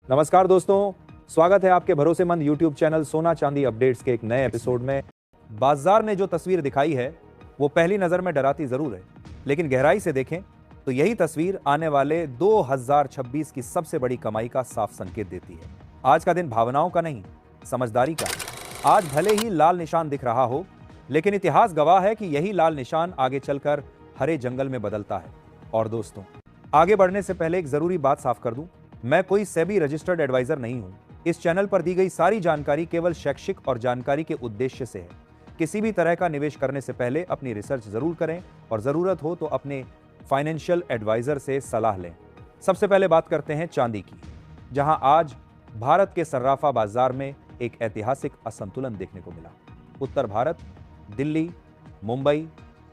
नमस्कार दोस्तों, स्वागत है आपके भरोसेमंद YouTube चैनल सोना चांदी अपडेट्स के एक नए एपिसोड में। बाजार ने जो तस्वीर दिखाई है वो पहली नजर में डराती जरूर है, लेकिन गहराई से देखें तो यही तस्वीर आने वाले 2026 की सबसे बड़ी कमाई का साफ संकेत देती है। आज का दिन भावनाओं का नहीं, समझदारी का है। आज भले ही लाल निशान दिख रहा हो, लेकिन इतिहास गवाह है कि यही लाल निशान आगे चलकर हरे जंगल में बदलता है। और दोस्तों, आगे बढ़ने से पहले एक जरूरी बात साफ कर दूं, मैं कोई सेबी रजिस्टर्ड एडवाइजर नहीं हूं। इस चैनल पर दी गई सारी जानकारी केवल शैक्षिक और जानकारी के उद्देश्य से है। किसी भी तरह का निवेश करने से पहले अपनी रिसर्च जरूर करें और जरूरत हो तो अपने फाइनेंशियल एडवाइजर से सलाह लें। सबसे पहले बात करते हैं चांदी की, जहां आज भारत के सर्राफा बाजार में एक ऐतिहासिक असंतुलन देखने को मिला। उत्तर भारत, दिल्ली, मुंबई,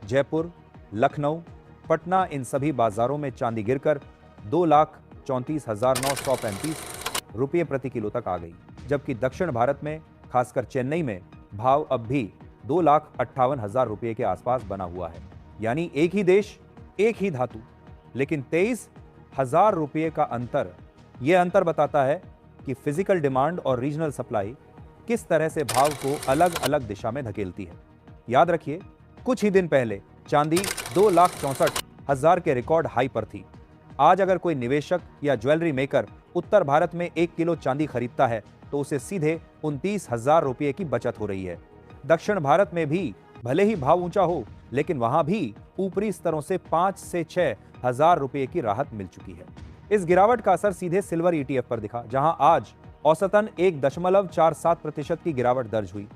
जयपुर, लखनऊ, पटना, इन सभी बाजारों में चांदी गिरकर 2,34,935 रुपये प्रति किलो तक आ गई, जबकि दक्षिण भारत में खासकर चेन्नई में भाव अब भी 2,58,000 रुपये के आसपास बना हुआ है। यानी एक ही देश, एक ही धातु, लेकिन 23,000 रुपये का अंतर। यह अंतर बताता है कि फिजिकल डिमांड और रीजनल सप्लाई किस तरह से भाव को अलग अलग दिशा में धकेलती है। याद रखिए, कुछ ही दिन पहले चांदी 2,64,000 के रिकॉर्ड हाई पर थी। आज अगर कोई निवेशक या ज्वेलरी मेकर उत्तर भारत में 1 किलो चांदी खरीदता है तो उसे सीधे 29,000 रुपये की बचत हो रही है। दक्षिण भारत में भी भले ही भाव ऊंचा हो, लेकिन वहां भी ऊपरी स्तरों से 5 से 6,000 रुपये की राहत मिल चुकी है। इस गिरावट का असर सीधे सिल्वर ETF पर दिखा, जहां आज औसतन 1.47% की गिरावट दर्ज हुई।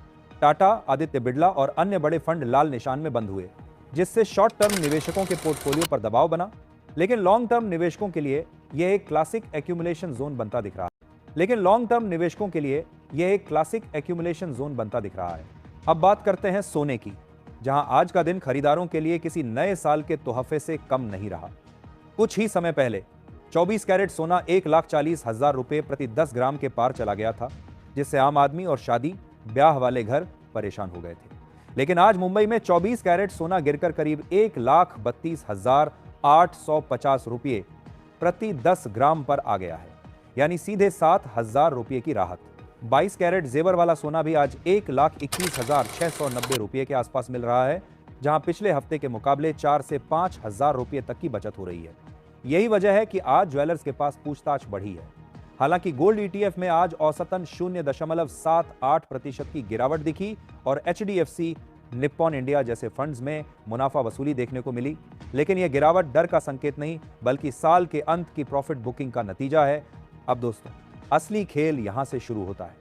टाटा, आदित्य बिड़ला और अन्य बड़े फंड लाल निशान में बंद हुए, जिससे शॉर्ट टर्म निवेशकों के पोर्टफोलियो पर दबाव बना। लेकिन लॉन्ग टर्म निवेशकों के लिए यह एक क्लासिक एक्यूमुलेशन जोन बनता दिख रहा है। अब बात करते हैं सोने की, जहां आज का दिन खरीदारों के लिए किसी नए साल के तोहफे से कम नहीं रहा। कुछ ही समय पहले 24 कैरेट सोना 1,40,000 रुपये प्रति 10 ग्राम के पार चला गया था, जिससे आम आदमी और शादी ब्याह वाले घर परेशान हो गए थे। लेकिन आज मुंबई में 24 कैरेट सोना गिरकर करीब 1,32,850 रुपये प्रति 10 ग्राम पर आ गया है, यानी सीधे 7,000 रुपये की राहत। 22 कैरेट जेवर वाला सोना भी आज 1,21,690 रुपये के आसपास मिल रहा है, जहां पिछले हफ्ते के मुकाबले 4 से 5,000 रुपये तक की बचत हो रही है। यही वजह है कि आज ज्वेलर्स के पास पूछताछ बढ़ी है। हालांकि गोल्ड ETF में आज औसतन 0.78% की गिरावट दिखी और HDFC, निप्पॉन इंडिया जैसे फंड्स में मुनाफा वसूली देखने को मिली। लेकिन यह गिरावट डर का संकेत नहीं, बल्कि साल के अंत की प्रॉफिट बुकिंग का नतीजा है। अब दोस्तों, असली खेल यहां से शुरू होता है।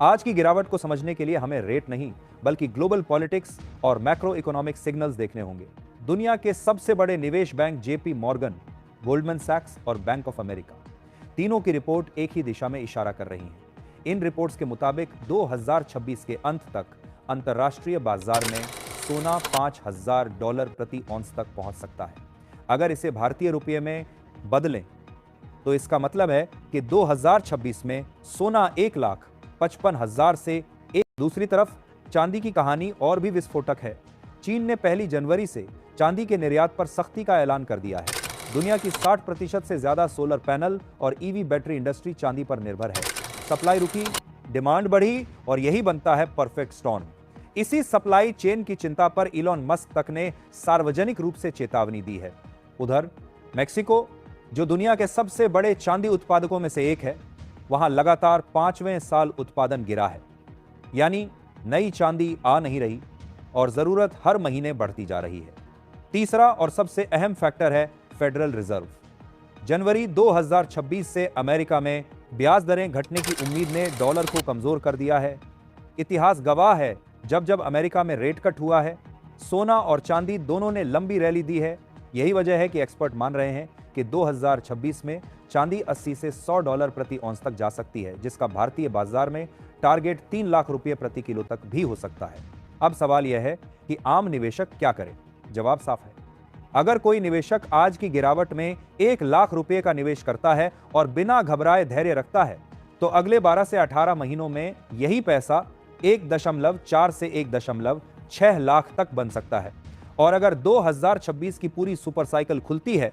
आज की गिरावट को समझने के लिए हमें रेट नहीं, बल्कि ग्लोबल पॉलिटिक्स और मैक्रो इकोनॉमिक सिग्नल्स देखने होंगे। दुनिया के सबसे बड़े निवेश बैंक JP मॉर्गन, गोल्डमैन सैक्स और बैंक ऑफ अमेरिका, तीनों की रिपोर्ट एक ही दिशा में इशारा कर रही है। इन रिपोर्ट्स के मुताबिक 2026 के अंत तक अंतर्राष्ट्रीय बाजार में सोना $5,000 प्रति औंस तक पहुंच सकता है। अगर इसे भारतीय रुपये में बदलें तो इसका मतलब है कि 2026 में सोना 1,55,000 से एक। दूसरी तरफ चांदी की कहानी और भी विस्फोटक है। चीन ने 1 जनवरी से चांदी के निर्यात पर सख्ती का ऐलान कर दिया है। दुनिया की 60% से ज्यादा सोलर पैनल और EV बैटरी इंडस्ट्री चांदी पर निर्भर है। सप्लाई रुकी, डिमांड बढ़ी और यही बनता है परफेक्ट स्टॉर्म। इसी सप्लाई चेन की चिंता पर इलॉन मस्क तक ने सार्वजनिक रूप से चेतावनी दी है। उधर मेक्सिको, जो दुनिया के सबसे बड़े चांदी उत्पादकों में से एक है, वहां लगातार 5वें साल उत्पादन गिरा है। यानी नई चांदी आ नहीं रही और जरूरत हर महीने बढ़ती जा रही है। तीसरा और सबसे अहम फैक्टर है फेडरल रिजर्व। जनवरी 2026 से अमेरिका में ब्याज दरें घटने की उम्मीद ने डॉलर को कमजोर कर दिया है। इतिहास गवाह है, जब जब अमेरिका में रेट कट हुआ है, सोना और चांदी दोनों ने लंबी रैली दी है। यही वजह है कि एक्सपर्ट मान रहे हैं कि 2026 में चांदी 80 से $100 प्रति औंस तक जा सकती है, जिसका भारतीय बाजार में टारगेट 3 लाख रुपये प्रति किलो तक भी हो सकता है। अब सवाल यह है कि आम निवेशक क्या करे? जवाब साफ है। अगर कोई निवेशक आज की गिरावट में 1 लाख रुपये का निवेश करता है और बिना घबराए धैर्य रखता है, तो अगले 12 से 18 महीनों में यही पैसा 1.4 से 1.6 लाख तक बन सकता है। और अगर 2026 की पूरी सुपर साइकिल खुलती है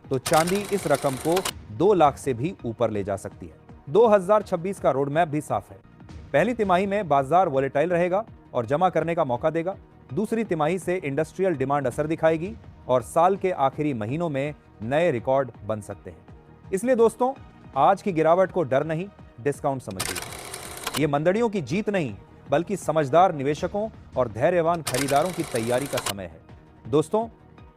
तो चांदी इस रकम को 2 लाख से भी ऊपर ले जा सकती है। 2026 का रोड मैप भी साफ है। पहली तिमाही में बाजार वॉलेटाइल रहेगा और जमा करने का मौका देगा। दूसरी तिमाही से इंडस्ट्रियल डिमांड असर दिखाएगी और साल के आखिरी महीनों में नए रिकॉर्ड बन सकते हैं। इसलिए दोस्तों, आज की गिरावट को डर नहीं, डिस्काउंट समझिए। ये मंदड़ियों की जीत नहीं, बल्कि समझदार निवेशकों और धैर्यवान खरीदारों की तैयारी का समय है। दोस्तों,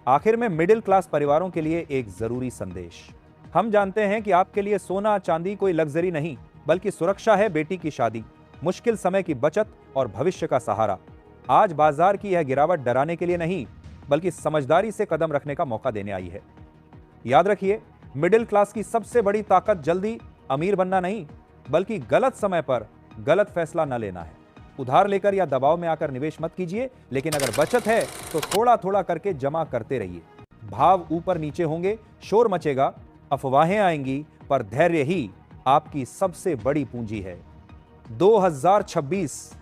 आखिर में मिडिल क्लास परिवारों के लिए एक जरूरी संदेश। हम जानते हैं कि आपके लिए सोना चांदी कोई लग्जरी नहीं, बल्कि सुरक्षा है, बेटी की शादी, मुश्किल समय की बचत और भविष्य का सहारा। आज बाजार की यह गिरावट डराने के लिए नहीं, बल्कि समझदारी से कदम रखने का मौका देने आई है। याद रखिए, मिडिल क्लास की सबसे बड़ी ताकत जल्दी अमीर बनना नहीं, बल्कि गलत समय पर गलत फैसला न लेना है। उधार लेकर या दबाव में आकर निवेश मत कीजिए, लेकिन अगर बचत है तो थोड़ा थोड़ा करके जमा करते रहिए। भाव ऊपर नीचे होंगे, शोर मचेगा, अफवाहें आएंगी, पर धैर्य ही आपकी सबसे बड़ी पूंजी है। 2026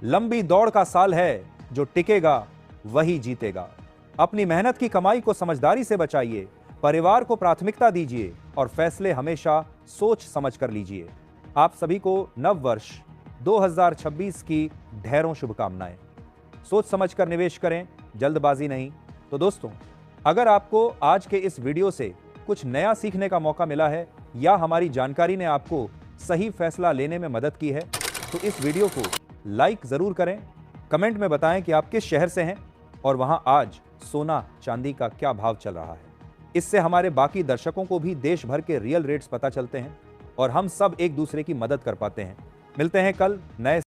लंबी दौड़ का साल है, जो टिकेगा वही जीतेगा। अपनी मेहनत की कमाई को समझदारी से बचाइए, परिवार को प्राथमिकता दीजिए और फैसले हमेशा सोच समझ कर लीजिए। आप सभी को नव वर्ष 2026 की ढेरों शुभकामनाएं। सोच समझकर निवेश करें, जल्दबाजी नहीं। तो दोस्तों, अगर आपको आज के इस वीडियो से कुछ नया सीखने का मौका मिला है या हमारी जानकारी ने आपको सही फैसला लेने में मदद की है, तो इस वीडियो को लाइक जरूर करें। कमेंट में बताएं कि आप किस शहर से हैं और वहां आज सोना चांदी का क्या भाव चल रहा है। इससे हमारे बाकी दर्शकों को भी देश भर के रियल रेट्स पता चलते हैं और हम सब एक दूसरे की मदद कर पाते हैं। मिलते हैं कल नए